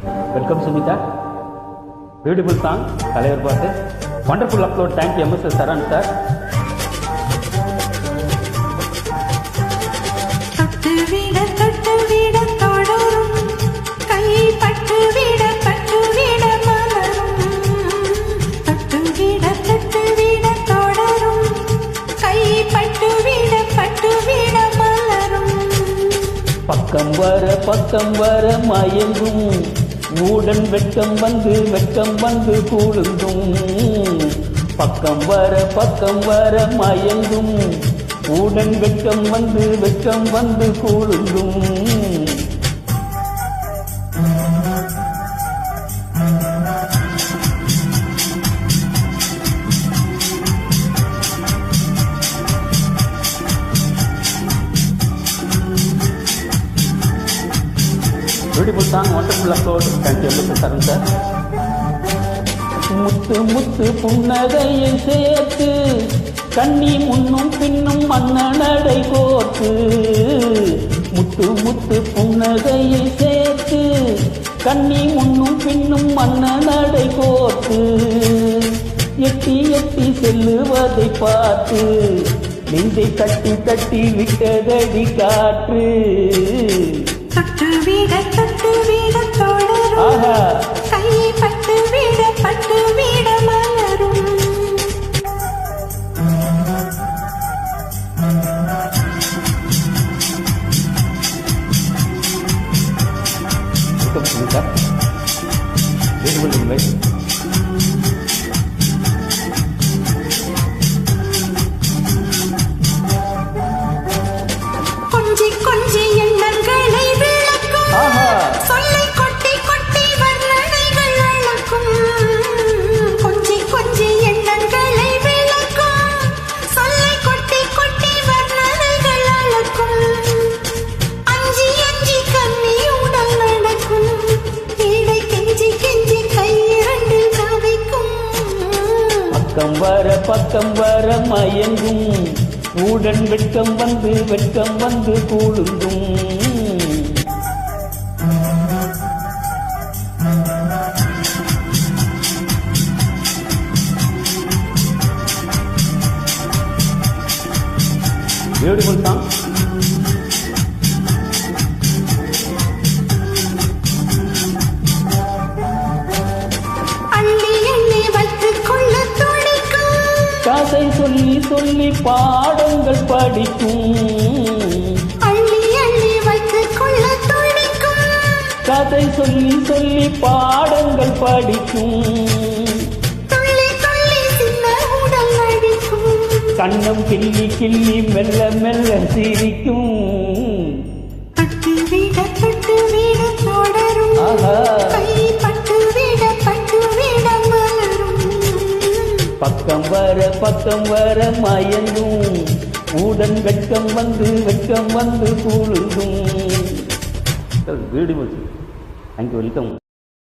Welcome Smitha. Beautiful song, தலைவர் பாட்டு, wonderful upload. Thank you MS Charan sir. பக்கம் வர மயங்கும் மூடன் வெட்கம் வந்து கூழுங்கும். பக்கம் வர மயங்கும் மூடன் வெட்கம் வந்து கூழுங்கும். Beautiful song, wonderful upload. Thank you MS Charan sir. முத்து புன்னகையை சேர்த்து கண்ணி முன்னும் பின்னும் மன்னனடை கோர்த்து. முத்து புன்னகையை சேர்த்து கண்ணி முன்னும் பின்னும் மன்னனடை கோர்த்து. எட்டி செல்லுவதை பார்த்து நெஞ்சை தட்டி விட்டதடி காற்று. தொட்டு வீட தொடரும், கையை பட்டு வீட மலரும். கொஞ்சி எண்ணங்களை பக்கம் வர மயங்கும் மூடன் வெட்கம் வந்து கூழுங்கும். Beautiful song. கதை சொல்லி பாடங்கள் படிக்கும். கதை சொல்லி பாடங்கள் படிக்கும். கண்ணம் கிள்ளி மெல்ல சிரிக்கும். பக்கம் வர மயங்கும் மூடன் வெட்கம் வந்து கூழுங்கும். பியூட்டிஃபுல். Thank you, welcome.